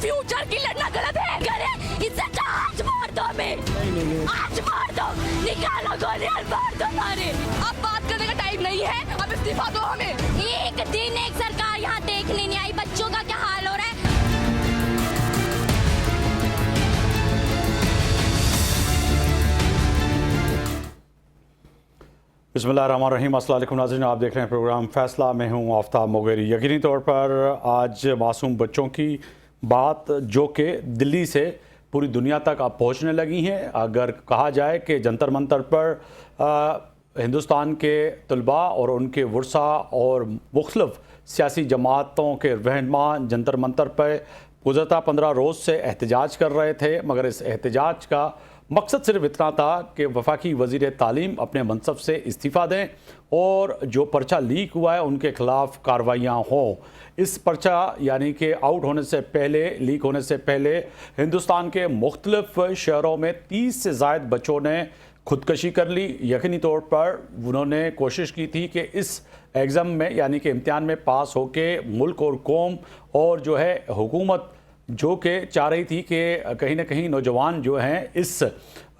Future की लड़ना गलत है? करे इससे अच्छा आज मार दो हमें, आज मार दो, निकालो गोली और मार दो मारे। अब बात करने का टाइम नहीं है, अब इस्तीफा दो हमें। एक दिन एक सरकार यहाँ देखने नहीं आई, बच्चों का क्या हाल हो रहा है। बिस्मिल्लाहिर्रहमानिर्रहीम। अस्सलाम वालेकुम नाज़रीन, आप देख रहे हैं प्रोग्राम फैसला। मैं हूं आफ्ताब मोगेरी। यकीनी तौर पर आज मासूम बच्चों की बात जो कि दिल्ली से पूरी दुनिया तक अब पहुंचने लगी हैं। अगर कहा जाए कि जंतर मंतर पर हिंदुस्तान के तलबा और उनके वर्सा और मुख्तलिफ सियासी जमातों के रहनुमा जंतर मंतर पर गुज़श्ता 15 रोज़ से एहतजाज कर रहे थे, मगर इस एहतजाज का मकसद सिर्फ इतना था कि वफाकी वज़ीर तालीम अपने मनसब से इस्तीफ़ा दें और जो पर्चा लीक हुआ है उनके ख़िलाफ़ कार्रवाइयाँ हों। इस पर्चा यानी कि आउट होने से पहले, लीक होने से पहले हिंदुस्तान के मुख्तलिफ शहरों में 30 से ज़ायद बच्चों ने खुदकशी कर ली। यकीनी तौर पर उन्होंने कोशिश की थी कि इस एग्ज़ाम में यानी कि इम्तिहान में पास होके मुल्क और कौम और जो है हुकूमत जो कि चाह रही थी कि कहीं ना कहीं नौजवान जो हैं इस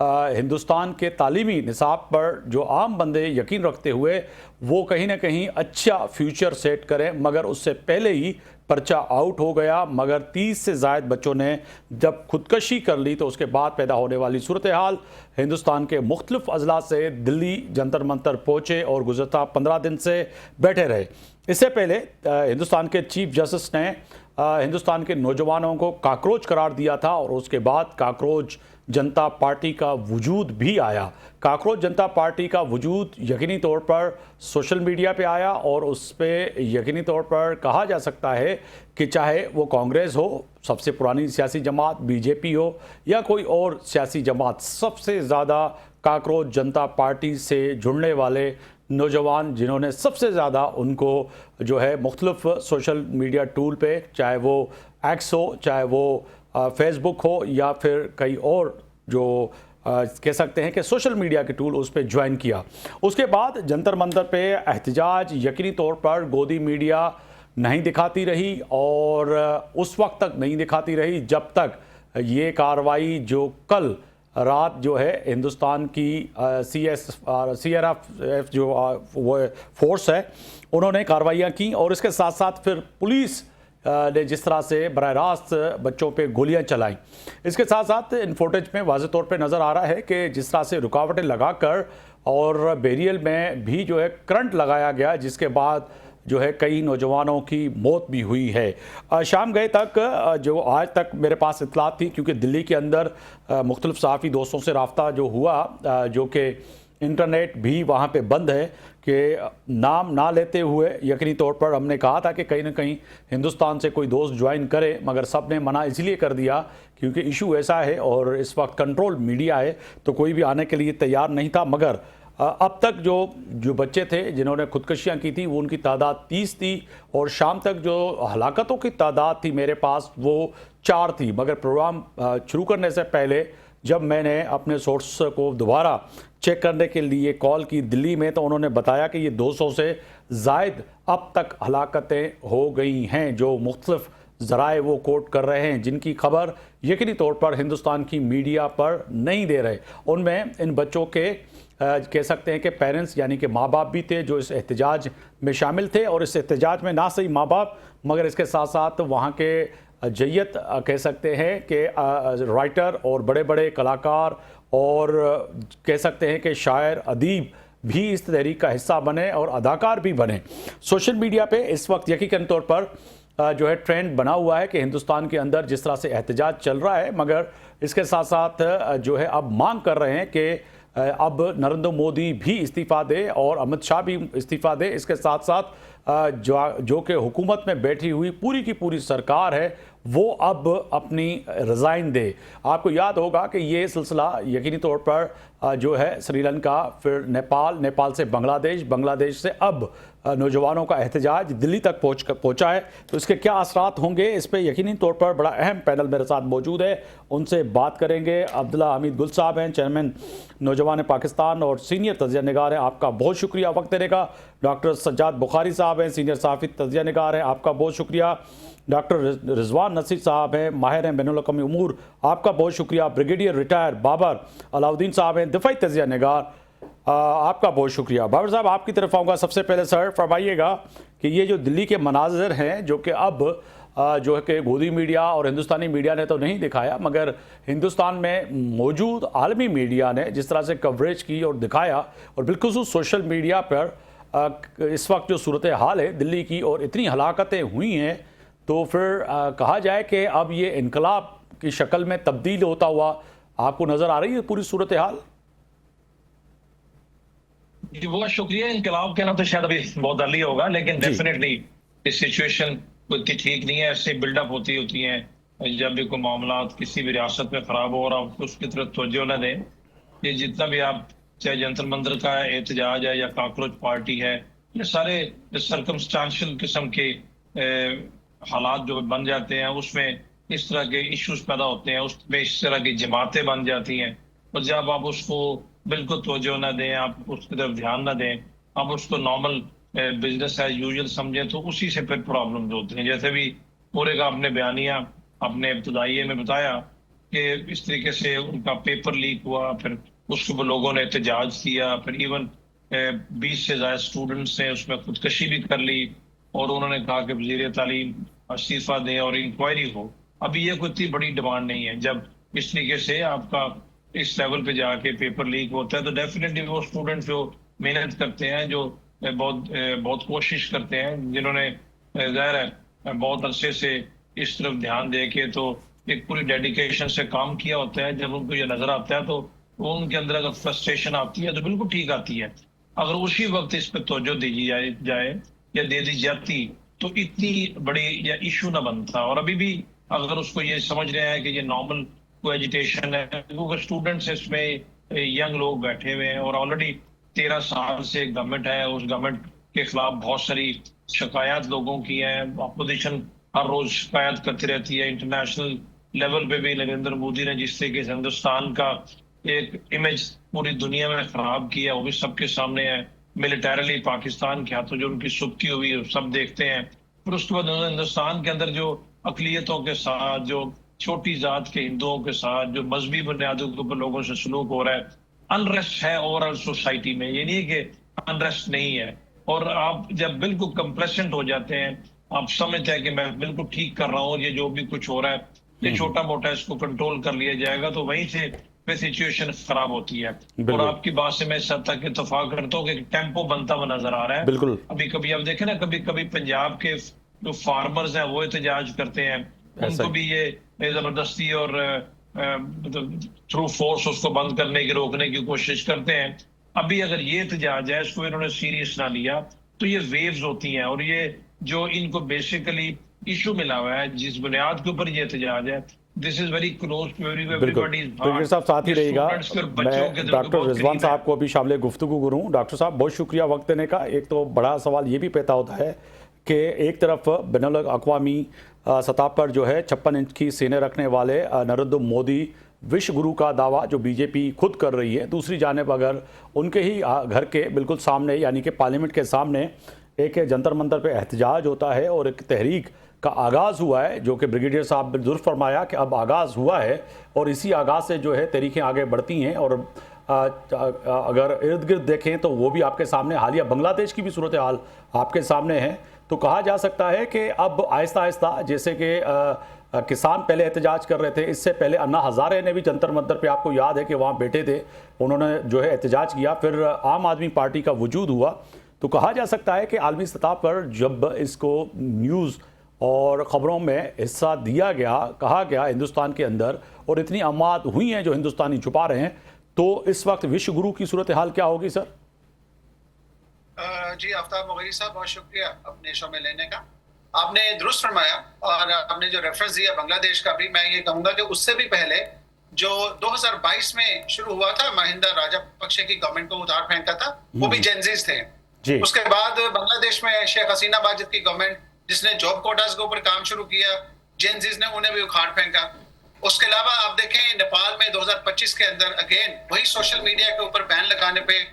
हिंदुस्तान के तालीमी निसाब पर जो आम बंदे यकीन रखते हुए वो कहीं ना कहीं अच्छा फ्यूचर सेट करें, मगर उससे पहले ही पर्चा आउट हो गया। मगर 30 से ज़ायद बच्चों ने जब खुदकशी कर ली तो उसके बाद पैदा होने वाली सूरत हाल हिंदुस्तान के मुख्तलिफ अजला से दिल्ली जंतर मंतर पहुँचे और गुज़श्ता 15 दिन से बैठे रहे। इससे पहले हिंदुस्तान के चीफ जस्टिस ने हिंदुस्तान के नौजवानों को काकरोच करार दिया था और उसके बाद काकरोच जनता पार्टी का वजूद भी आया। काकरोच जनता पार्टी का वजूद यकीनी तौर पर सोशल मीडिया पे आया और उस पर यकीनी तौर पर कहा जा सकता है कि चाहे वो कांग्रेस हो, सबसे पुरानी सियासी जमात, बीजेपी हो या कोई और सियासी जमात, सबसे ज़्यादा काकरोच जनता पार्टी से जुड़ने वाले नौजवान जिन्होंने सबसे ज़्यादा उनको जो है मुख्तलिफ सोशल मीडिया टूल पे, चाहे वो एक्स हो, चाहे वो फेसबुक हो या फिर कई और जो कह सकते हैं कि सोशल मीडिया के टूल, उस पर ज्वाइन किया। उसके बाद जंतर मंतर पे एहतजाज यकीनी तौर पर गोदी मीडिया नहीं दिखाती रही और उस वक्त तक नहीं दिखाती रही जब तक ये कार्रवाई जो कल रात जो है हिंदुस्तान की CRF जो वो फोर्स है उन्होंने कार्रवाइयाँ की और इसके साथ साथ फिर पुलिस ने जिस तरह से बराह रास्त बच्चों पे गोलियां चलाई। इसके साथ साथ इन फुटेज में वाज़ेह तौर पे नज़र आ रहा है कि जिस तरह से रुकावटें लगाकर और बैरियल में भी जो है करंट लगाया गया, जिसके बाद जो है कई नौजवानों की मौत भी हुई है। शाम गए तक जो आज तक मेरे पास इतलात थी, क्योंकि दिल्ली के अंदर मुख्तलिफ सहाफ़ी दोस्तों से रब्ता जो हुआ, जो कि इंटरनेट भी वहाँ पे बंद है, कि नाम ना लेते हुए यकीनी तौर पर हमने कहा था कि कहीं ना कहीं हिंदुस्तान से कोई दोस्त ज्वाइन करे, मगर सब ने मना इसलिए कर दिया क्योंकि इशू ऐसा है और इस वक्त कंट्रोल मीडिया है तो कोई भी आने के लिए तैयार नहीं था। मगर अब तक जो बच्चे थे जिन्होंने खुदकशियाँ की थी वो उनकी तादाद 30 थी और शाम तक जो हलाकतों की तादाद थी मेरे पास वो 4 थी। मगर प्रोग्राम शुरू करने से पहले जब मैंने अपने सोर्स को दोबारा चेक करने के लिए कॉल की दिल्ली में, तो उन्होंने बताया कि ये 200 से ज़ायद अब तक हलाकतें हो गई हैं, जो मुख्तलिफ ज़राए वो कोट कर रहे हैं, जिनकी खबर यकीनी तौर पर हिंदुस्तान की मीडिया पर नहीं दे रहे। उनमें इन बच्चों के कह सकते हैं कि पेरेंट्स यानी कि माँ बाप भी थे जो इस एहतजाज में शामिल थे और इस एहतजाज में ना सही माँ बाप मगर इसके साथ साथ वहाँ के जय्यत कह सकते हैं कि राइटर और बड़े बड़े कलाकार और कह सकते हैं कि शायर, अदीब भी इस तहरीक का हिस्सा बने और अदाकार भी बने। सोशल मीडिया पे इस वक्त यकीनन तौर पर जो है ट्रेंड बना हुआ है कि हिंदुस्तान के अंदर जिस तरह से एहतजाज चल रहा है, मगर इसके साथ साथ जो है अब मांग कर रहे हैं कि अब नरेंद्र मोदी भी इस्तीफ़ा दे और अमित शाह भी इस्तीफ़ा दे। इसके साथ साथ जो कि हुकूमत में बैठी हुई पूरी की पूरी सरकार है वो अब अपनी रिज़ाइन दे। आपको याद होगा कि ये सिलसिला यकीनी तौर पर जो है श्रीलंका, फिर नेपाल, नेपाल से बांग्लादेश, बांग्लादेश से अब नौजवानों का एहतजाज दिल्ली तक पहुंचा है। तो इसके क्या असरात होंगे, इस पर यकीनी तौर पर बड़ा अहम पैनल मेरे साथ मौजूद है, उनसे बात करेंगे। अब्दुल्ला हमीद गुल साहब हैं, चेयरमैन नौजवान पाकिस्तान और सीनियर तजिया निगार हैं, आपका बहुत शुक्रिया वक्त देने का। डॉक्टर सज्जाद बुखारी साहब हैं, सीनियर सहाफ़ी तजिया निगार हैं, आपका बहुत शुक्रिया। डॉक्टर रिजवान नसीर साहब हैं, माहिर हैं बैनुल अक़वामी उमूर, आपका बहुत शुक्रिया। ब्रिगेडियर रिटायर बाबर अलाउद्दीन साहब हैं, दिफाई तजिया निगार, आपका बहुत शुक्रिया। बाबर साहब आपकी तरफ आऊँगा। सबसे पहले सर फरमाइएगा कि ये जो दिल्ली के मनाज़र हैं जो कि अब जो है कि गोदी मीडिया और हिंदुस्तानी मीडिया ने तो नहीं दिखाया, मगर हिंदुस्तान में मौजूद आलमी मीडिया ने जिस तरह से कवरेज की और दिखाया, और बिल्कुल सोशल मीडिया पर इस वक्त जो सूरत हाल है दिल्ली की और इतनी हलाकतें हुई हैं, तो फिर कहा जाए कि अब ये इनकलाब की शक्ल में तब्दील होता हुआ आपको नज़र आ रही है पूरी सूरत हाल? जी बहुत शुक्रिया। इनकलाब कहना तो शायद अभी बहुत अर्ली होगा, लेकिन डेफिनेटली इस सिचुएशन इतनी ठीक नहीं है। ऐसे बिल्डअप होती हैं जब भी कोई मामला किसी भी रियासत में खराब हो और आप उसकी तरफ तवज्जो न दें। ये जितना भी आप चाहे जंतर मंतर का एहतजाज है या कॉकरोच पार्टी है, ये सारे सर्कमस्टांशियल किस्म के हालात जो बन जाते हैं, उसमें इस तरह के इश्यूज पैदा होते हैं, उसमें इस तरह की जमातें बन जाती हैं। और जब आप उसको बिल्कुल तवज्जो न दें, आप उसकी तरफ ध्यान न दें, आप उसको नॉर्मल बिजनेस एज यूजुअल समझें, तो उसी से फिर प्रॉब्लम्स होती हैं। जैसे भी पूरे का आपने बयानिया अपने इब्तदाइये में बताया कि इस तरीके से उनका पेपर लीक हुआ, फिर उसके ऊपर लोगों ने एहतजाज किया, फिर इवन 20 से ज़्यादा स्टूडेंट्स ने उसमें खुदकशी भी कर ली और उन्होंने कहा कि वज़ीर तालीम इस्तीफा दें और इंक्वायरी हो। अभी ये कोई इतनी बड़ी डिमांड नहीं है। जब इस तरीके से आपका इस लेवल पे जाके पेपर लीक होता है, तो डेफिनेटली वो स्टूडेंट जो मेहनत करते हैं, जो बहुत कोशिश करते हैं, जिन्होंने ज़ाहिर है बहुत अरसे से इस तरफ ध्यान दे के तो एक पूरी डेडिकेशन से काम किया होता है, जब उनको ये नजर आता है तो वो उनके अंदर अगर फ्रस्ट्रेशन आती है तो बिल्कुल ठीक आती है। अगर उसी वक्त इस पर तवज्जो दी जाए या दे दी जाती तो इतनी बड़ी या इशू ना बनता। और अभी भी अगर उसको ये समझ रहे हैं कि ये नॉर्मल कोई एजिटेशन है, क्योंकि स्टूडेंट्स इसमें यंग लोग बैठे हुए हैं और ऑलरेडी 13 साल से गवर्नमेंट है, उस गवर्नमेंट के खिलाफ बहुत सारी शिकायत लोगों की है। अपोजिशन हर रोज शिकायत करती रहती है। इंटरनेशनल लेवल पे भी नरेंद्र मोदी ने जिस तरीके से हिंदुस्तान का एक इमेज पूरी दुनिया में खराब किया, वो भी सबके सामने है। मिलिटरली पाकिस्तान के हाथों जो उनकी सुबकी हुई सब देखते हैं। फिर उसके बाद हिंदुस्तान के अंदर जो अकलियतों के साथ, जो छोटी जात के हिंदुओं के साथ जो मजहबी बुनियादों के ऊपर लोगों से सलूक हो रहा है, अनरेस्ट है ओवरऑल सोसाइटी में। ये नहीं है कि अनरेस्ट नहीं है। और आप जब बिल्कुल कंप्लेसेंट हो जाते हैं, आप समझते हैं कि मैं बिल्कुल ठीक कर रहा हूँ, ये जो भी कुछ हो रहा है ये छोटा मोटा इसको कंट्रोल कर लिया जाएगा, तो वहीं से फिर सिचुएशन खराब होती है। और आपकी बात से मैं इस हद तक इत्तेफाक करता हूँ कि टेम्पो बनता हुआ नजर आ रहा है। बिल्कुल। अभी कभी आप देखें ना, कभी कभी पंजाब के जो फार्मर्स हैं वो एहतजाज करते हैं, उनको भी ये जबरदस्ती और थ्रू फोर्स उसको बंद करने की, रोकने की कोशिश करते हैं। अभी अगर ये एहतजाज है, इसको इन्होंने सीरियस ना लिया तो ये वेव्स होती हैं। और ये जो इनको बेसिकली इशू मिला हुआ है, जिस बुनियाद के ऊपर ये एहतजाज है, this is very close to everybody's heart. साहब साथ ही रहिएगा, मैं डॉक्टर रिजवान साहब को अभी शामिल गुफ्तगू करूँ। डॉक्टर साहब बहुत शुक्रिया वक्त देने का। एक तो बड़ा सवाल ये भी पैदा होता है कि एक तरफ बैनुल अक़वामी सतह पर जो है 56 इंच की सीने रखने वाले नरेंद्र मोदी विश्व गुरु का दावा जो बीजेपी खुद कर रही है, दूसरी जानिब अगर उनके ही घर के बिल्कुल सामने यानी कि पार्लियामेंट के सामने एक जंतर मंतर पे एहतजाज होता है और एक तहरीक का आगाज़ हुआ है, जो कि ब्रिगेडियर साहब ने दुरुस्त फरमाया कि अब आगाज़ हुआ है और इसी आगाज़ से जो है तहरीकें आगे बढ़ती हैं। और अगर इर्द गिर्द देखें तो वो भी आपके सामने, हालिया बांग्लादेश की भी सूरत हाल आपके सामने है। तो कहा जा सकता है कि अब आहिस्ता आहिस्ता, जैसे कि किसान पहले एहतजाज कर रहे थे, इससे पहले अन्ना हज़ारे ने भी जंतर मंतर पे, आपको याद है कि वहाँ बैठे थे, उन्होंने जो है एहतजाज किया, फिर आम आदमी पार्टी का वजूद हुआ। तो कहा जा सकता है कि आलमी सतह पर जब इसको न्यूज़ और ख़बरों में हिस्सा दिया गया, कहा गया हिंदुस्तान के अंदर, और इतनी अमात हुई हैं जो हिंदुस्तानी छुपा रहे हैं, तो इस वक्त विश्व गुरु की सूरत हाल क्या होगी सर? जी आफ्ताब मुगैरी साहब, बहुत शुक्रिया अपने शो में लेने का। आपने दुरुस्त फरमाया और आपने जो रेफरेंस दिया बांग्लादेश का भी, मैं ये कहूँगा कि उससे भी पहले जो 2022 में शुरू हुआ था, महिंदा राजपक्षे की गवर्नमेंट को उतार फेंका था, वो भी जेनजीज थे जी। उसके बाद बांग्लादेश में शेख हसीना वाजिद की गवर्नमेंट, जिसने जॉब कोटास के ऊपर काम शुरू किया, जेनजीज ने उन्हें भी उखाड़ फेंका। उसके अलावा आप देखें नेपाल में 2025 के अंदर अगेन वही सोशल मीडिया के ऊपर बैन लगाने पे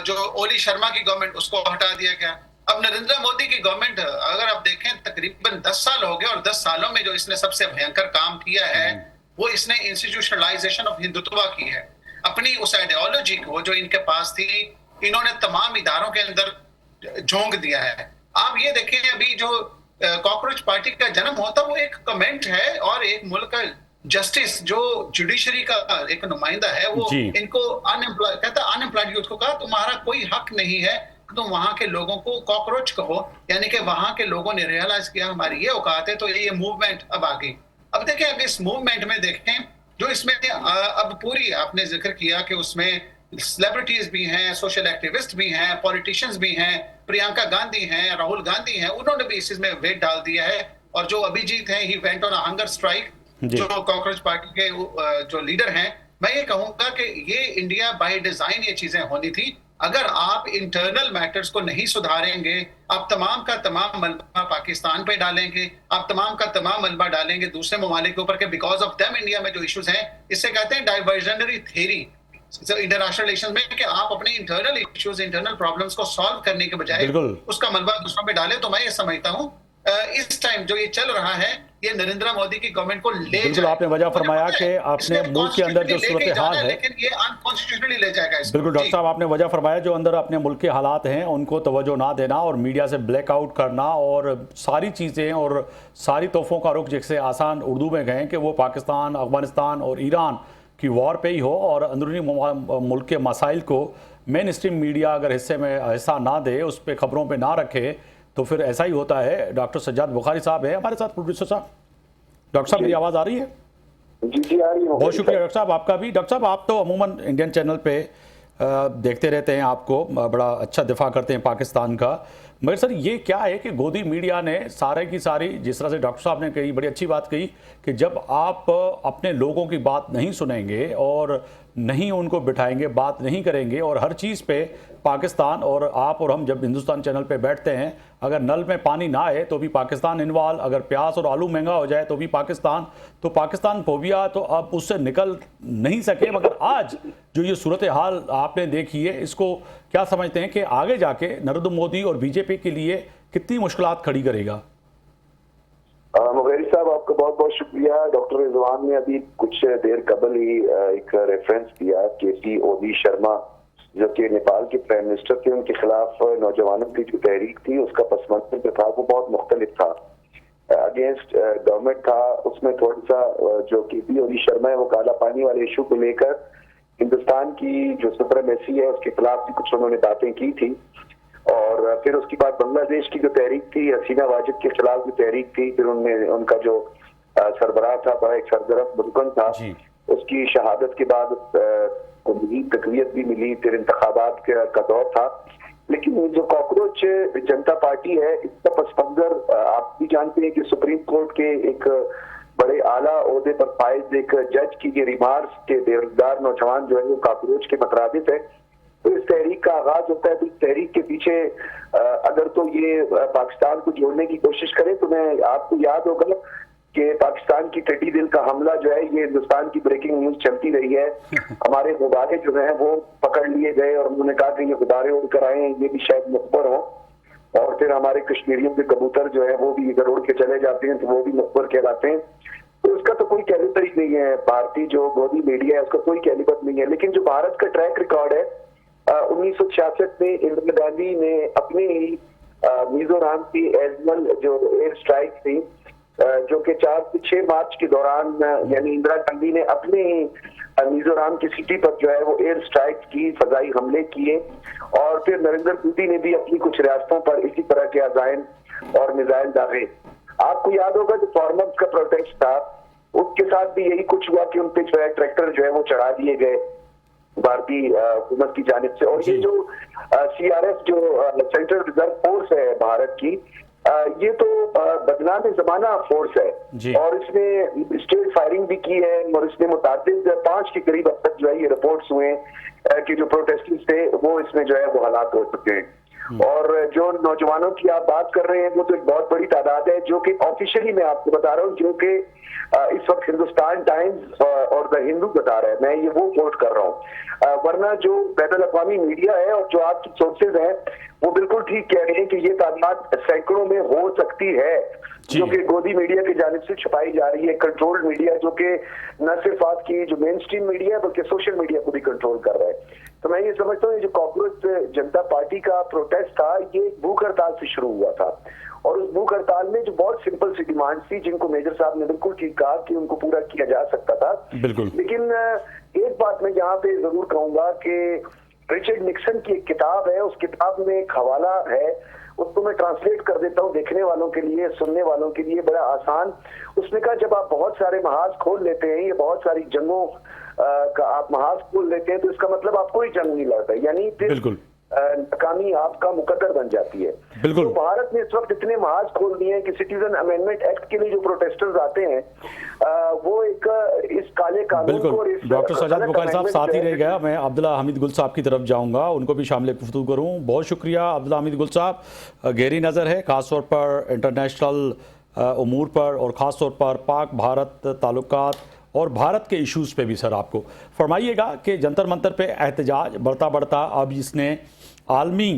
जो ओली शर्मा की गवर्नमेंट, उसको हटा दिया गया। अब नरेंद्र मोदी की गवर्नमेंट अगर आप देखें तकरीबन 10 साल हो गए और 10 सालों में जो इसने सबसे भयंकर काम किया है वो इसने इंस्टीट्यूशनलाइजेशन ऑफ हिंदुत्व की है। अपनी उस आइडियोलॉजी को जो इनके पास थी इन्होंने तमाम इदारों के अंदर झोंक दिया है। आप ये देखें अभी जो कॉकरोच पार्टी का जन्म होता वो एक कमेंट है और एक मुल्क का जस्टिस जो जुडिशरी का एक नुमाइंदा है वो इनको अनएम्प्लॉयड यूथ को कहा तुम्हारा कोई हक नहीं है तुम वहां के लोगों को कॉकरोच कहो, यानी कि वहां के लोगों ने रियलाइज किया हमारी ये औकात है तो ये मूवमेंट अब आ गई। अब देखें अब इस मूवमेंट में देखें जो इसमें अब पूरी आपने जिक्र किया कि उसमें सेलिब्रिटीज भी हैं, सोशल एक्टिविस्ट भी हैं, पॉलिटिशियंस भी हैं, प्रियंका गांधी हैं, राहुल गांधी हैं, उन्होंने भी इस चीज में वेट डाल दिया है। और जो अभिजीत हैं he went on a hunger strike, जो कॉकरोच पार्टी के जो लीडर हैं। मैं ये कहूंगा कि ये इंडिया बाय डिजाइन ये चीजें होनी थी। अगर आप इंटरनल मैटर्स को नहीं सुधारेंगे, आप तमाम का तमाम मलबा पाकिस्तान पे डालेंगे, आप तमाम का तमाम मलबा डालेंगे दूसरे ममालिक के ऊपर के बिकॉज ऑफ देम इंडिया में जो इश्यूज हैं, इससे कहते हैं डाइवर्जनरी थ्योरी इंटरनेशनल रिलेशंस में, कि आप अपने इंटरनल इश्यूज, इंटरनल प्रॉब्लम्स को सॉल्व करने के बजाय उसका मलबा दूसरों पे डाले। तो मैं ये समझता हूँ इस टाइम जो ये चल रहा है ये नरेंद्र मोदी की गवर्नमेंट को ले बिल्कुल आपने वजह फरमाया कि आपने मुल्क के अंदर जो सूरत हाल है, लेकिन ये अनकॉन्स्टिट्यूशनली ले जाएगा इसको। बिल्कुल डॉक्टर साहब आपने वजह फरमाया जो अंदर अपने मुल्क के हालात हैं उनको तवज्जो ना देना और मीडिया से ब्लैकआउट करना और सारी चीज़ें और सारी तोहफों का रुख जिससे आसान उर्दू में कहें कि वो पाकिस्तान, अफगानिस्तान और ईरान की वॉर पे ही हो और अंदरूनी मुल्क के मसाइल को मेन स्ट्रीम मीडिया अगर हिस्सा ना दे, उस पर खबरों पर ना रखे तो फिर ऐसा ही होता है। डॉक्टर सज्जाद बुखारी साहब है हमारे साथ, प्रोड्यूसर साहब। डॉक्टर साहब मेरी आवाज़ आ रही है? जी आ रही है। बहुत शुक्रिया डॉक्टर साहब आपका भी। डॉक्टर साहब आप तो अमूमन इंडियन चैनल पे देखते रहते हैं, आपको बड़ा अच्छा दिफा करते हैं पाकिस्तान का, मगर सर ये क्या है कि गोदी मीडिया ने सारे की सारी, जिस तरह से डॉक्टर साहब ने कही, बड़ी अच्छी बात कही कि जब आप अपने लोगों की बात नहीं सुनेंगे और नहीं उनको बिठाएंगे, बात नहीं करेंगे और हर चीज़ पे पाकिस्तान, और आप और हम जब हिंदुस्तान चैनल पे बैठते हैं अगर नल में पानी ना आए तो भी पाकिस्तान इन्वॉल्व, अगर प्याज और आलू महंगा हो जाए तो भी पाकिस्तान, तो पाकिस्तान फोबिया तो अब उससे निकल नहीं सके। मगर आज जो ये सूरत हाल आपने देखी है, इसको क्या समझते हैं कि आगे जाके नरेंद्र मोदी और बीजेपी के लिए कितनी मुश्किलात खड़ी करेगा? मुगैरी साहब आपका बहुत बहुत शुक्रिया। डॉक्टर रिजवान ने अभी कुछ देर कबल ही एक रेफरेंस दिया केसी ओली शर्मा जो कि नेपाल के प्राइम मिनिस्टर थे, उनके खिलाफ नौजवानों की जो तहरीक थी उसका पस मंजर जो था वो बहुत मुख्तलिफ था, अगेंस्ट गवर्नमेंट था। उसमें थोड़ा सा जो केसी ओली शर्मा है वो काला पानी वाले इशू को लेकर हिंदुस्तान की जो सुप्रीमेसी है उसके खिलाफ भी कुछ उन्होंने बातें की थी। और फिर उसके बाद बांग्लादेश की जो तहरीक थी, हसीना वाजिद के खिलाफ जो तहरीक थी, फिर उनका जो सरबराह था, बड़ा एक सरगर्म मुल्कन था, उसकी शहादत के बाद मजीद तकवीत भी मिली, फिर इंतखाबात का दौर था। लेकिन जो कॉकरोच जनता पार्टी है इसका पस मंजर आप भी जानते हैं कि सुप्रीम कोर्ट के एक बड़े आला ओहदे पर फाइज एक जज की ये रिमार्क्स के बेरोजगार नौजवान जो है वो कॉकरोच के मतरादिफ है। तो इस तहरीक का आगाज होता है, तो इस तहरीक के पीछे अगर तो ये पाकिस्तान को जोड़ने की कोशिश करें तो मैं आपको याद होगा कि पाकिस्तान की टिड्डी दिल का हमला जो है ये हिंदुस्तान की ब्रेकिंग न्यूज चलती रही है। हमारे गुब्बारे जो है वो पकड़ लिए गए और उन्होंने कहा कि ये गुब्बारे उड़कर आए हैं, ये भी शायद मुखबर हो। और फिर हमारे कश्मीरियों के कबूतर जो है वो भी इधर उड़ के चले जाते हैं तो वो भी मुखबर कहलाते हैं। तो उसका तो कोई कैलिबर ही नहीं है, भारतीय जो गोदी मीडिया है उसका कोई कैलिबर नहीं है। लेकिन जो भारत का ट्रैक रिकॉर्ड है, 1966 में इंदिरा गांधी ने अपने ही मिजोरम की एजमल जो एयर स्ट्राइक थी जो कि 4 से 6 मार्च के दौरान यानी इंदिरा गांधी ने अपने ही मिजोरम की सिटी पर जो है वो एयर स्ट्राइक की, फजाई हमले किए। और फिर नरेंद्र मोदी ने भी अपनी कुछ रियासतों पर इसी तरह के अजायम और मिसाइल दागे। आपको याद होगा जो फार्मर्स का प्रोटेस्ट था उसके साथ भी यही कुछ हुआ कि उन पे जो है ट्रैक्टर जो है वो चढ़ा दिए गए भारतीय हुकूमत की जानिब से। और ये जो CRF जो सेंट्रल रिजर्व फोर्स है भारत की, ये तो बदनाम जमाना फोर्स है और इसने स्टेट फायरिंग भी की है और इसने मुतादिद 5 के करीब अब तक जो है ये रिपोर्ट्स हुए कि जो प्रोटेस्टर्स थे वो इसमें जो है वो हालात हो चुके हैं। और जो नौजवानों की आप बात कर रहे हैं वो तो एक बहुत बड़ी तादाद है जो कि ऑफिशियली मैं आपको बता रहा हूँ, जो कि इस वक्त हिंदुस्तान टाइम्स और द हिंदू बता रहा है, मैं ये वो कोट कर रहा हूँ। वरना जो बैनुल अक़वामी मीडिया है और जो आपकी सोर्सेज हैं वो बिल्कुल ठीक कह रहे हैं कि ये तादाद सैकड़ों में हो सकती है, जो कि गोदी मीडिया की जानिब से छुपाई जा रही है, कंट्रोल्ड मीडिया, जो कि न सिर्फ आपकी जो मेन स्ट्रीम मीडिया है बल्कि सोशल मीडिया को भी कंट्रोल कर रहा है। तो मैं ये समझता हूँ जो कॉकरोच जनता पार्टी का प्रोटेस्ट था, ये भूख हड़ताल से शुरू हुआ था, और उस भूख हड़ताल में जो बहुत सिंपल सी डिमांड थी, जिनको मेजर साहब ने बिल्कुल ठीक कहा कि उनको पूरा किया जा सकता था। बिल्कुल। लेकिन एक बात मैं यहाँ पे जरूर कहूंगा कि रिचर्ड निक्सन की एक किताब है, उस किताब में एक हवाला है, उसको मैं ट्रांसलेट कर देता हूँ देखने वालों के लिए, सुनने वालों के लिए, बड़ा आसान। उसने कहा जब आप बहुत सारे महाज खोल लेते हैं, ये बहुत सारी जंगों का आप महाज खोल लेते हैं, तो इसका मतलब आप कोई जंग नहीं लड़ रहे, यानी फिर नाकामी आपका मुकद्दर बन जाती है। बिल्कुल। तो भारत ने इस वक्त इतने महाज खोल दिए हैं कि सिटीजन अमेंडमेंट एक्ट के लिए जो प्रोटेस्टर्स आते हैं वो एक इस काले कानून को, और इस डॉक्टर सजाद बुखारी साहब साथ ही रह गया। मैं अब्दुल्ला हमीद गुल साहब की तरफ जाऊंगा, उनको भी शामिल गुफ्तगू करूं। बहुत शुक्रिया अब्दुल्ला हमीद गुल साहब, गहरी नज़र है खासतौर पर इंटरनेशनल उमूर पर, और ख़ासतौर पर पाक भारत ताल्लुकात और भारत के इश्यूज़ पे भी। सर आपको फरमाइएगा कि जंतर मंतर पे एहतजाज बढ़ता बढ़ता अब इसने आलमी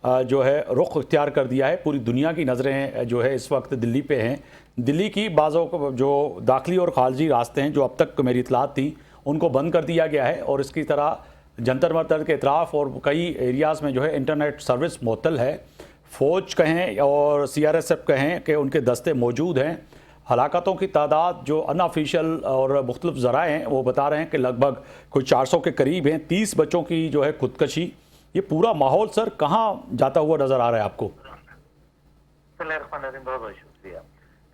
जो है रुख इख्तियार कर दिया है। पूरी दुनिया की नज़रें जो है इस वक्त दिल्ली पे हैं। दिल्ली की बाज़ों जो दाखिली और खारजी रास्ते हैं, जो अब तक मेरी इतलात थी, उनको बंद कर दिया गया है, और इसकी तरह जंतर मंतर के अतराफ़ और कई एरियाज़ में जो है इंटरनेट सर्विस मुअत्तल है। फ़ौज कहें और CRSF कहें कि उनके दस्ते मौजूद हैं। हलाकतों की तादाद जो अनऑफिशियल और मुख्तलिफ ज़राए हैं वो बता रहे हैं कि लगभग कोई 400 के करीब हैं। 30 बच्चों की जो है खुदकशी। ये पूरा माहौल सर कहाँ जाता हुआ नज़र आ रहा है आपको? बहुत बहुत शुक्रिया।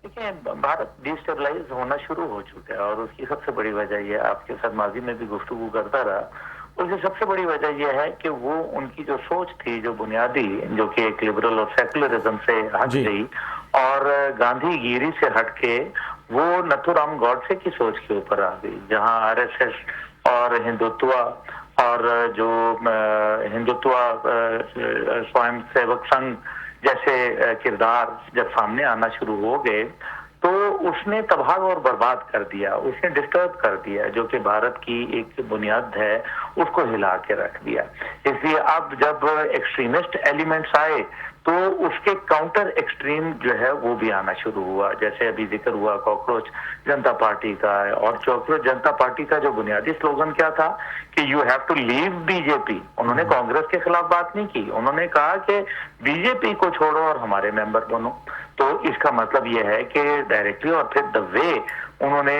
देखिए, भारत डिस्टेबलाइज होना शुरू हो चुका है, और उसकी सबसे बड़ी वजह यह, आपके साथ माजी में भी गुफ्तगू करता रहा, उसकी सबसे बड़ी वजह यह है कि वो उनकी जो सोच थी, जो बुनियादी, जो कि एक लिबरल और सेकुलरिज्म से हट गई और गांधीगिरी से हटके वो नथुराम गॉडसे की सोच के ऊपर आ गई, जहां RSS और हिंदुत्व और जो हिंदुत्व स्वयं सेवक संघ जैसे किरदार जब सामने आना शुरू हो गए, तो उसने तबाह और बर्बाद कर दिया, उसने डिस्टर्ब कर दिया, जो कि भारत की एक बुनियाद है उसको हिला के रख दिया। इसलिए अब जब एक्सट्रीमिस्ट एलिमेंट्स आए तो उसके काउंटर एक्सट्रीम जो है वो भी आना शुरू हुआ, जैसे अभी जिक्र हुआ कॉकरोच जनता पार्टी का। और कॉकरोच जनता पार्टी का जो बुनियादी स्लोगन क्या था कि you have to leave BJP. उन्होंने कांग्रेस के खिलाफ बात नहीं की, उन्होंने कहा कि बीजेपी को छोड़ो और हमारे मेंबर बनो। तो इसका मतलब यह है कि डायरेक्टली और फिर द वे उन्होंने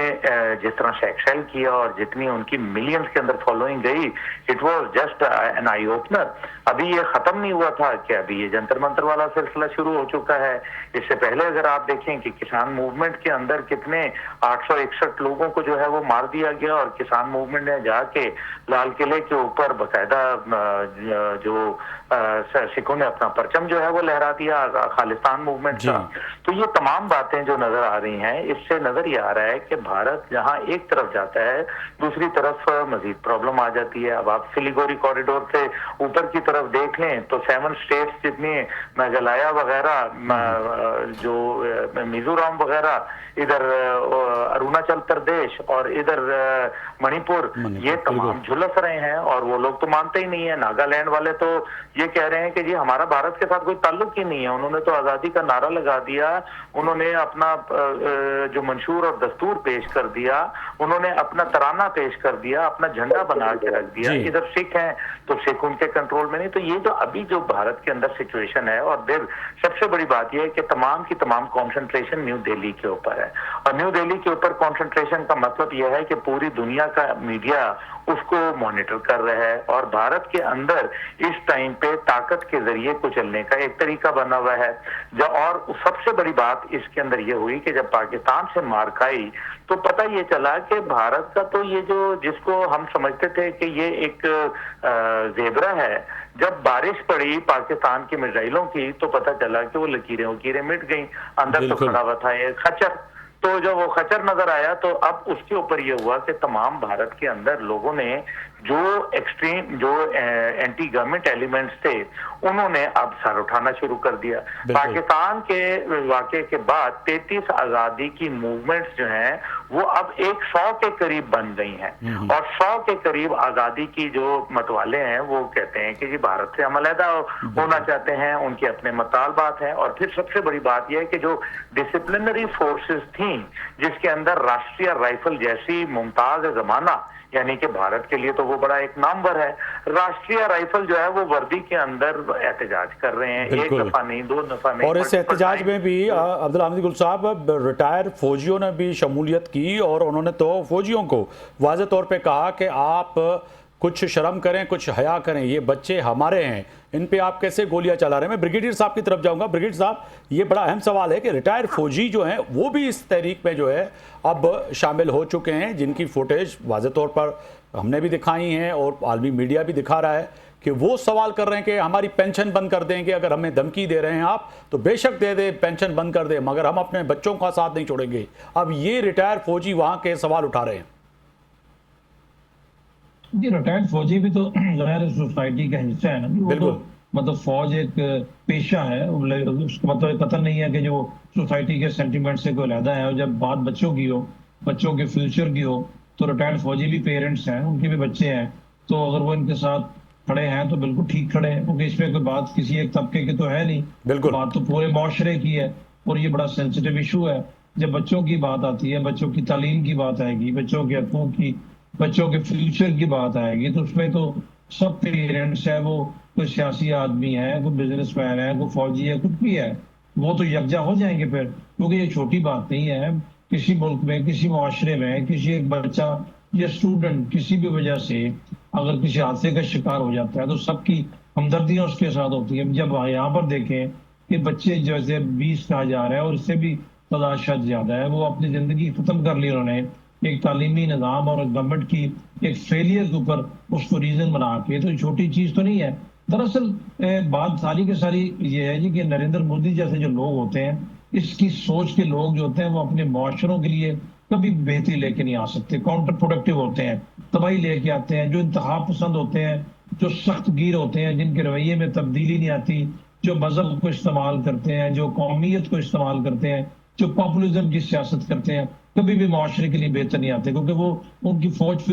जिस तरह से एक्सेल किया और जितनी उनकी मिलियंस के अंदर फॉलोइंग गई, it was just an eye opener. अभी ये खत्म नहीं हुआ था कि अभी ये जंतर मंतर वाला सिलसिला शुरू हो चुका है। इससे पहले अगर आप देखें कि किसान मूवमेंट के अंदर कितने 861 लोगों को जो है वो मार दिया गया, और किसान मूवमेंट ने जाके लाल किले के ऊपर बाकायदा जो सिखों ने अपना परचम जो है वो लहरा दिया खालिस्तान मूवमेंट का। तो ये तमाम बातें जो नजर आ रही हैं, इससे नजर ये आ रहा है कि भारत जहां एक तरफ जाता है, दूसरी तरफ मजीद प्रॉब्लम आ जाती है। अब आप सिलीगुड़ी कॉरिडोर से ऊपर की तरफ देख लें तो 7 स्टेट्स जितनी मेघालय वगैरह, जो मिजोरम वगैरह, इधर अरुणाचल प्रदेश और इधर मणिपुर, ये तमाम झुलस रहे हैं, और वो लोग तो मानते ही नहीं है। नागालैंड वाले तो ये कह रहे हैं कि जी हमारा भारत के साथ कोई ताल्लुक ही नहीं है। उन्होंने तो आजादी का नारा लगा दिया, उन्होंने अपना जो मंशूर और दस्तूर पेश कर दिया, उन्होंने अपना तराना पेश कर दिया, अपना झंडा बना के रख दिया। इधर सिख हैं तो सिख उनके कंट्रोल में नहीं। तो ये जो अभी जो भारत के अंदर सिचुएशन है, और फिर सबसे बड़ी बात यह है कि तमाम की तमाम कॉन्सेंट्रेशन न्यू दिल्ली के ऊपर है। और न्यू दिल्ली के ऊपर कॉन्सेंट्रेशन का मतलब यह है कि पूरी दुनिया का मीडिया उसको मॉनिटर कर रहा है, और भारत के अंदर इस टाइम पे ताकत के जरिए कुचलने का एक तरीका बना हुआ है। और सबसे बड़ी बात इसके अंदर ये हुई कि जब पाकिस्तान से मार खाई तो पता ये चला कि भारत का तो ये जो, जिसको हम समझते थे कि ये एक जेबरा है, जब बारिश पड़ी पाकिस्तान की मिसाइलों की तो पता चला कि वो लकीरें वकीरें मिट गई। अंदर तो खड़ा हुआ था एक खच्चर। तो जब वो खच्चर नजर आया तो अब उसके ऊपर ये हुआ कि तमाम भारत के अंदर लोगों ने जो एक्सट्रीम जो एंटी गवर्नमेंट एलिमेंट्स थे उन्होंने अब सर उठाना शुरू कर दिया। पाकिस्तान के वाक़े के बाद 33 आज़ादी की मूवमेंट्स जो हैं वो अब 100 के करीब बन गई हैं और 100 के करीब आज़ादी की जो मतवाले हैं वो कहते हैं कि जी भारत से हम अलहदा होना चाहते हैं, उनके अपने मतालबात हैं। और फिर सबसे बड़ी बात यह है कि जो डिसिप्लिनरी फोर्सेस थी जिसके अंदर राष्ट्रीय राइफल जैसी मुमताज जमाना, यानी कि भारत के लिए तो वो बड़ा एक नामवर है, राष्ट्रीय राइफल जो है वो वर्दी के अंदर एहतजाज कर रहे हैं, एक दफा नहीं, 2 दफा नहीं। और इस एहतजाज में भी अब्दुल हामिद गुल साहब, रिटायर फौजियों ने भी शमूलियत की और उन्होंने तो फौजियों को वाज़े तौर पे कहा कि आप कुछ शर्म करें, कुछ हया करें, ये बच्चे हमारे हैं, इन पे आप कैसे गोलियां चला रहे हैं। मैं ब्रिगेडियर साहब की तरफ जाऊंगा। ब्रिगेडियर साहब, ये बड़ा अहम सवाल है कि रिटायर फौजी जो हैं वो भी इस तहरीक में जो है अब शामिल हो चुके हैं, जिनकी फुटेज वाज़े तौर पर हमने भी दिखाई हैं और आलमी मीडिया भी दिखा रहा है कि वो सवाल कर रहे हैं कि हमारी पेंशन बंद कर देंगे, अगर हमें धमकी दे रहे हैं आप तो बेशक दे दें, पेंशन बंद कर दें, मगर हम अपने बच्चों का साथ नहीं छोड़ेंगे। अब ये रिटायर फौजी वहाँ के सवाल उठा रहे हैं। जी, रिटायर्ड फौजी भी तो गैर सोसाइटी का हिस्सा है ना। वो तो मतलब फौज एक पेशा है, उसका मतलब कतन नहीं है कि जो सोसाइटी के सेंटिमेंट से कोई अलहदा है। और जब बात बच्चों की हो, बच्चों के फ्यूचर की हो, तो रिटायर्ड फौजी भी पेरेंट्स हैं, उनके भी बच्चे हैं, तो अगर वो इनके साथ खड़े हैं तो बिल्कुल ठीक खड़े हैं, क्योंकि इसमें कोई बात किसी एक तबके की तो है नहीं, बात तो पूरे माशरे की है। और ये बड़ा सेंसिटिव इशू है। जब बच्चों की बात आती है, बच्चों की तालीम की बात आएगी, बच्चों के हकों की, बच्चों के फ्यूचर की बात आएगी, तो उसमें तो सब पेरेंट्स है, वो कोई सियासी आदमी है, कोई बिजनेसमैन है, कोई फौजी है, कुछ भी है, वो तो यकजा हो जाएंगे फिर। क्योंकि ये छोटी बात नहीं है। किसी मुल्क में, किसी मुआशरे में किसी एक बच्चा या स्टूडेंट किसी भी वजह से अगर किसी हादसे का शिकार हो जाता है तो सबकी हमदर्दियां उसके साथ होती है। जब यहाँ पर देखें कि बच्चे जैसे 20 कहा जा रहा है और इससे भी तादाद शायद ज्यादा है, वो अपनी जिंदगी खत्म कर ली उन्होंने एक तालीमी निज़ाम और गवर्नमेंट की एक फेलियर के ऊपर उसको रीजन बना के। तो छोटी चीज तो नहीं है। दरअसल बात सारी की सारी ये है जी कि नरेंद्र मोदी जैसे जो लोग होते हैं, इसकी सोच के लोग जो होते हैं, वो अपने मुआशरों के लिए कभी बेहतरी लेके नहीं आ सकते, काउंटर प्रोडक्टिव होते हैं, तबाही लेके आते हैं। जो इंतहा पसंद होते हैं, जो सख्त गिर होते हैं, जिनके रवैये में तब्दीली नहीं आती, जो मजहब को इस्तेमाल करते हैं, जो कौमियत को इस्तेमाल करते हैं, जो पॉपुलिज्म की सियासत करते हैं, कभी भी मुआशरे के लिए बेहतर नहीं आते, क्योंकि वो उनकी फौज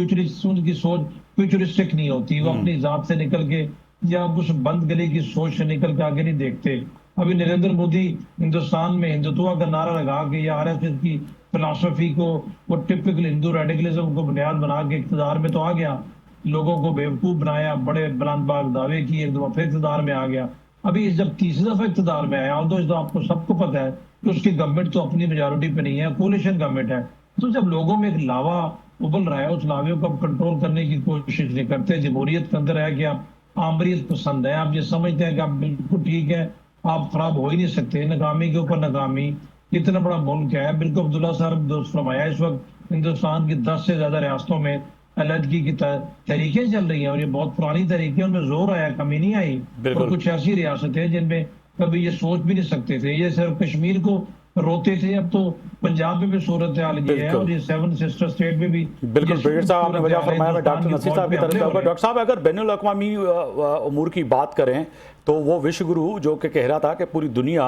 उनकी सोच फ्यूचरिस्टिक नहीं होती। वो अपनी जात से निकल के या उस बंद गली की सोच से निकल के आगे नहीं देखते। अभी नरेंद्र मोदी हिंदुस्तान में हिंदुत्व का नारा लगा के या आरएसएस की फिलॉसफी को, वो टिपिकल हिंदू रेडिकलिज्म को बुनियाद बना के इक़्तिदार में तो आ गया, लोगों को बेवकूफ बनाया, बड़े बुलंदबाग दावे किए, एक दफा फिर इक़्तिदार में आ गया। अभी जब तीसरी दफा इक़्तिदार में आया, तो आपको सबको पता है कि उसकी गवर्नमेंट तो अपनी मेजॉरिटी पे नहीं है, कोलिशन गवर्नमेंट है। तो जब लोगों में एक लावा उबल रहा है, उस लावे को आप कंट्रोल करने की कोशिश नहीं करते। जमहूरियत के अंदर है कि आप आमरीत पसंद है, आप ये समझते हैं कि आप बिल्कुल ठीक है, आप खराब हो ही नहीं सकते, नाकामी के ऊपर नाकामी, इतना बड़ा मुल्क है। बिल्कुल अब्दुल्ला साहब दोस्त फरमाया, इस वक्त हिंदुस्तान की 10 से ज्यादा रियासतों में अलहदगी की तहरीकें चल रही हैं, और ये बहुत पुरानी तहरीकें, उनमें जोर आया, कमी नहीं आई। और कुछ ऐसी रियासतें जिनमें कभी ये सोच भी नहीं सकते थे, ये सिर्फ कश्मीर को रोते थे, अब तो पंजाब में भी सूरत हाल ये है, और ये 7 सिस्टर स्टेट में भी। बिल्कुल ब्रिगेडियर साहब, आपने वजह फरमाया। मैं डॉक्टर नसीर साहब की तरफ जाऊंगा। डॉक्टर साहब, अगर बैनुल अक़वामी उमूर की बात करें तो वो विश्व गुरु जो कि कह रहा था कि पूरी दुनिया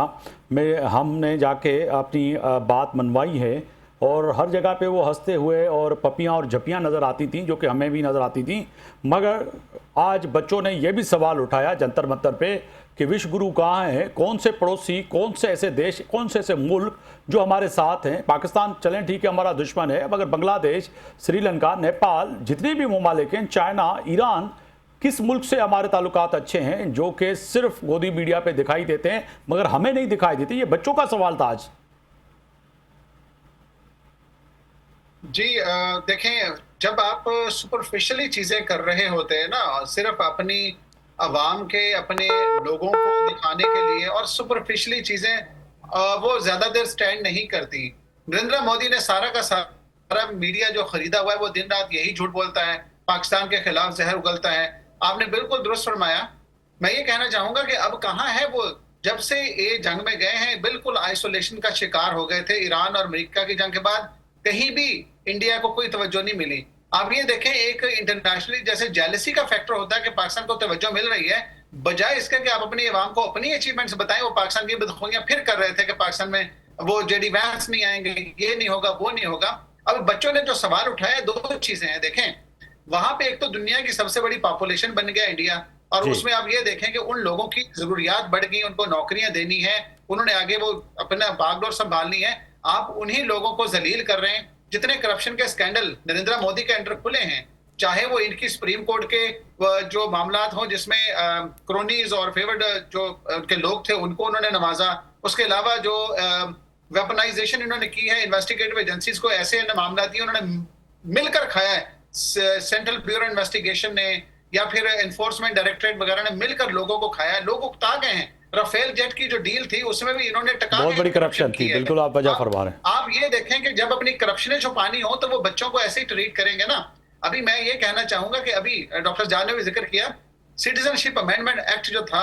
में हमने जाके अपनी बात मनवाई है, और हर जगह पे वो हंसते हुए और पपियाँ और झपियाँ नज़र आती थीं, जो कि हमें भी नज़र आती थीं। मगर आज बच्चों ने ये भी सवाल उठाया जंतर मंतर पे कि विश्व गुरु कहाँ हैं, कौन से पड़ोसी, कौन से ऐसे देश, कौन से ऐसे मुल्क जो हमारे साथ हैं। पाकिस्तान चलें ठीक है हमारा दुश्मन है, मगर बांग्लादेश, श्रीलंका, नेपाल, जितने भी ममालिक हैं, चाइना, ईरान, किस मुल्क से हमारे ताल्लुकात अच्छे हैं, जो कि सिर्फ गोदी मीडिया पे दिखाई देते हैं मगर हमें नहीं दिखाई देते। ये बच्चों का सवाल था आज। जी देखें, जब आप सुपरफिशियली चीजें कर रहे होते हैं ना, सिर्फ अपनी अवाम के, अपने लोगों को दिखाने के लिए, और सुपरफिशियली चीजें वो ज्यादा देर स्टैंड नहीं करती। नरेंद्र मोदी ने सारा का सारा मीडिया जो खरीदा हुआ है, वो दिन रात यही झूठ बोलता है, पाकिस्तान के खिलाफ जहर उगलता है। आपने बिल्कुल दुरुस्त फरमाया। मैं ये कहना चाहूंगा कि अब कहाँ है वो, जब से ये जंग में गए हैं बिल्कुल आइसोलेशन का शिकार हो गए थे। ईरान और अमेरिका की जंग के बाद कहीं भी इंडिया को कोई तवज्जो नहीं मिली। आप ये देखें, एक इंटरनेशनली जैसे जेलसी का फैक्टर होता है कि पाकिस्तान को तवज्जो मिल रही है, बजाय इसके कि आप अपनी अवाम को अपनी अचीवमेंट्स बताएं, वो पाकिस्तान की बदखूबियां फिर कर रहे थे कि पाकिस्तान में वो जेडी वैंस नहीं आएंगे, ये नहीं होगा, वो नहीं होगा। अब बच्चों ने जो सवाल उठाया, दो चीजें हैं। देखें, वहां पे एक तो दुनिया की सबसे बड़ी पॉपुलेशन बन गया इंडिया, और उसमें आप ये देखें कि उन लोगों की जरूरियात बढ़ गई, उनको नौकरियां देनी है, उन्होंने आगे वो अपना बागडोर संभालनी है। आप उन्हीं लोगों को जलील कर रहे हैं। जितने करप्शन के स्कैंडल नरेंद्र मोदी के अंडर खुले हैं, चाहे वो इनकी सुप्रीम कोर्ट के जो मामलात हों जिसमें क्रोनीज और फेवर्ड जो उनके लोग थे उनको उन्होंने नवाजा, उसके अलावा जो वेपनाइजेशन इन्होंने की है इन्वेस्टिगेटिव एजेंसीज को, ऐसे मामला दिए उन्होंने मिलकर खाया है। सेंट्रल ब्यूरो इन्वेस्टिगेशन ने या फिर एनफोर्समेंट डायरेक्टरेट वगैरह ने मिलकर लोगों को खाया है। लोग उकता गए हैं। राफेल जेट की जो डील थी उसमें भी इन्होंने बहुत बड़ी करप्शन थी। बिल्कुल आप वजह फरमा रहे हैं। आप ये देखें कि जब अपनी करप्शन छुपानी हो तो वो बच्चों को ऐसे ही ट्रीट करेंगे ना। अभी मैं ये कहना चाहूंगा कि अभी डॉक्टर जान ने भी जिक्र किया, सिटीजनशिप अमेंडमेंट एक्ट जो था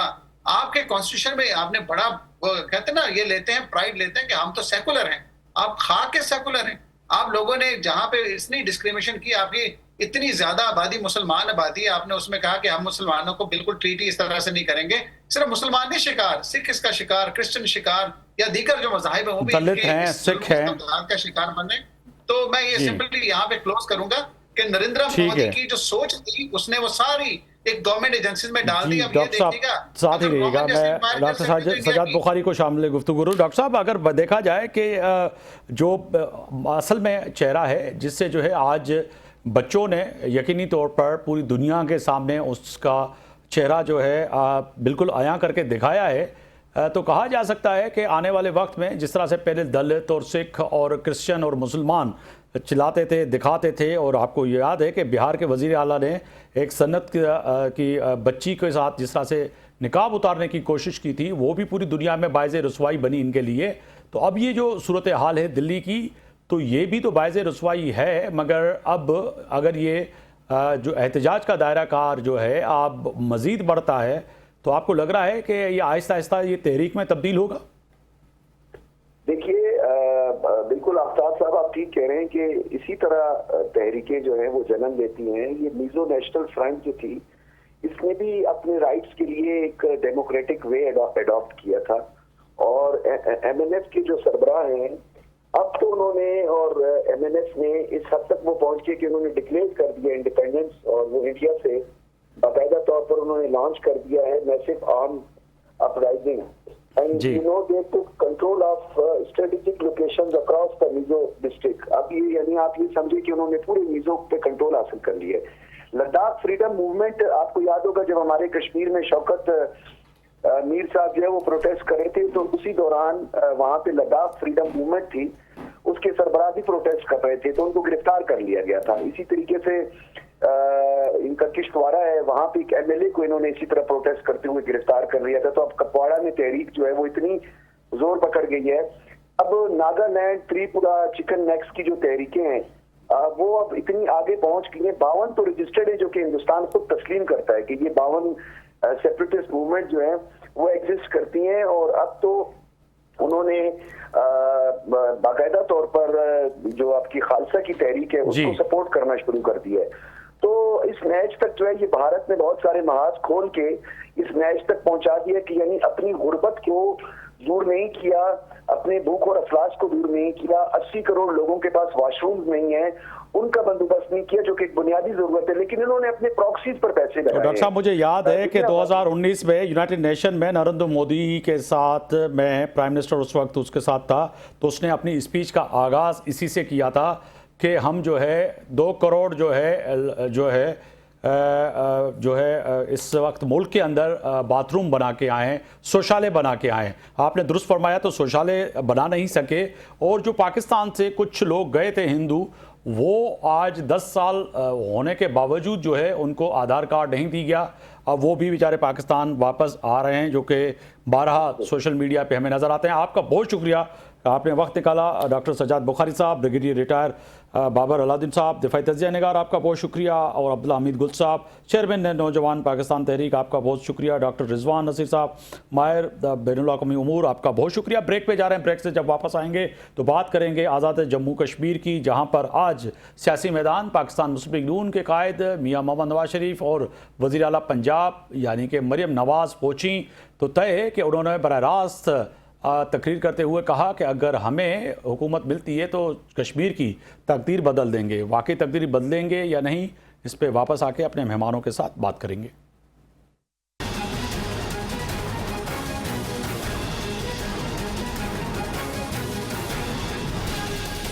आपके कॉन्स्टिट्यूशन में, आपने बड़ा कहते ना ये लेते हैं, प्राइड लेते हैं कि हम तो सेकुलर हैं। आप खा के सेकुलर हैं। आप लोगों ने जहां पे इतनी डिस्क्रिमिनेशन की, आपकी इतनी ज्यादा आबादी मुसलमान आबादी है, आपने उसमें कहा कि हम मुसलमानों को बिल्कुल ट्रीट ही इस तरह से नहीं करेंगे। सिर्फ मुसलमान नहीं शिकार, सिख इसका शिकार, क्रिश्चियन शिकार, या दीगर जो मज़ाहिब है वो भी दलित हैं, सिख हैं का शिकार बने। तो मैं ये सिंपली यहाँ पे क्लोज करूंगा कि नरेंद्र मोदी की जो सोच थी उसने वो सारी एक गवर्नमेंट एजेंसीज में डाल दी। अब ये देखिएगा, साथ ही रहिएगा, मैं डॉक्टर सजाद बुखारी को शामिल गुफ्तगू करूँ। डॉक्टर साहब, अगर देखा जाए कि जो असल में चेहरा है जिससे जो है आज बच्चों ने यकीनी तौर पर पूरी दुनिया के सामने उसका चेहरा जो है बिल्कुल आया करके दिखाया है, तो कहा जा सकता है कि आने वाले वक्त में जिस तरह से पहले दलित और सिख और क्रिश्चियन और मुसलमान चिल्लाते थे, दिखाते थे, और आपको याद है कि बिहार के वज़ीर आला ने एक सन्नत की बच्ची के साथ जिस तरह से निकाब उतारने की कोशिश की थी, वो भी पूरी दुनिया में बाइज़ रसवाई बनी इनके लिए। तो अब ये जो सूरत हाल है दिल्ली की, तो ये भी तो बाइज़ रसवाई है, मगर अब अगर ये जो एहतजाज का दायरा कार जो है अब मज़ीद बढ़ता है, तो आपको लग रहा है कि ये आहिस्ता आहिस्ता ये तहरीक में तब्दील होगा? देखिए, बिल्कुल आफ्ताब साहब आप ठीक कह रहे हैं कि इसी तरह तहरीकें जो हैं वो जन्म लेती हैं। ये मिजो नेशनल फ्रंट जो थी, इसने भी अपने राइट्स के लिए एक डेमोक्रेटिक वे अडॉप्ट किया था, और एमएनएफ के जो सरबराह हैं अब तो उन्होंने, और एमएनएफ ने इस हद तक वो पहुंच के कि उन्होंने डिक्लेयर कर दिया इंडिपेंडेंस, और वो इंडिया से बाकायदा तौर पर उन्होंने लॉन्च कर दिया है massive arm uprising, and you know they took control of strategic locations across the Mizo district. अब ये यानी आप ये समझे कि उन्होंने पूरे मिजो पे कंट्रोल हासिल कर लिया है। लद्दाख फ्रीडम मूवमेंट, आपको याद होगा जब हमारे कश्मीर में शौकत मीर साहब जो है वो प्रोटेस्ट कर रहे थे, तो उसी दौरान वहां पे लद्दाख फ्रीडम मूवमेंट थी, उसके सरबराह भी प्रोटेस्ट कर रहे थे, तो उनको गिरफ्तार कर लिया गया था। इसी तरीके से इनका किश्तवाड़ा है, वहां पे एक एमएलए को इन्होंने इसी तरह प्रोटेस्ट करते हुए गिरफ्तार कर लिया था। तो अब कुपवाड़ा में तहरीक जो है वो इतनी जोर पकड़ गई है। अब नागालैंड, त्रिपुरा, चिकन नेक्स की जो तहरीकें हैं वो अब इतनी आगे पहुंच गई हैं। 52 तो रजिस्टर्ड है, जो कि हिंदुस्तान खुद तस्लीम करता है कि ये 52 सेपरेटिस्ट मूवमेंट जो है वो एग्जिस्ट करती हैं, और अब तो उन्होंने बाकायदा तौर पर जो आपकी खालसा की तहरीक है उसको सपोर्ट करना शुरू कर दिया है। तो इस मैच तक जो है ये भारत ने बहुत सारे महाज खोल के इस मैच तक पहुंचा दिया कि यानी अपनी गुर्बत को दूर नहीं किया, अपने भूख और अफलास को दूर नहीं किया। 80 करोड़ लोगों के पास वॉशरूम नहीं है, उनका बंदोबस्त नहीं किया, जो कि एक बुनियादी जरूरत है, लेकिन इन्होंने अपने प्रॉक्सीज पर पैसे लगाए। डॉक्टर साहब, मुझे याद है कि 2019 में यूनाइटेड नेशन में नरेंद्र मोदी के साथ, मैं प्राइम मिनिस्टर उस वक्त उसके साथ था, तो उसने अपनी स्पीच का आगाज़ इसी से किया था कि हम जो है 2 करोड़ जो है इस वक्त मुल्क के अंदर बाथरूम बना के आए हैं, शौचालय बना के आए हैं। आपने दुरुस्त फरमाया, तो शौचालय बना नहीं सके, और जो पाकिस्तान से कुछ लोग गए थे हिंदू, वो आज 10 साल होने के बावजूद जो है उनको आधार कार्ड नहीं दी गया। अब वो भी बेचारे पाकिस्तान वापस आ रहे हैं, जो कि 12 सोशल मीडिया पे हमें नज़र आते हैं। आपका बहुत शुक्रिया आपने वक्त निकाला। डॉक्टर सजाद बुखारी साहब, ब्रिगेडियर रिटायर बाबर अलाउद्दीन साहब, दिफाई तजिया निगार, आपका बहुत शुक्रिया। और अब्दुल्ला हमीद गुल साहब, चेयरमैन नौजवान पाकिस्तान तहरीक, आपका बहुत शुक्रिया। डॉक्टर रिजवान नसीर साहब, माहिर बैनुल-अक़वामी उमूर, आपका बहुत शुक्रिया। ब्रेक पे जा रहे हैं, ब्रेक से जब वापस आएंगे तो बात करेंगे आज़ाद जम्मू कश्मीर की, जहाँ पर आज सियासी मैदान पाकिस्तान मुस्लिम लीग नून के कायद मियाँ मोहम्मद नवाज शरीफ और वज़ीर आला पंजाब यानी कि मरियम नवाज़ पहुँची तो तय है कि उन्होंने बराह रास्त तकरीर करते हुए कहा कि अगर हमें हुकूमत मिलती है तो कश्मीर की तकदीर बदल देंगे। वाकई तकदीर बदलेंगे या नहीं, इस पर वापस आके अपने मेहमानों के साथ बात करेंगे।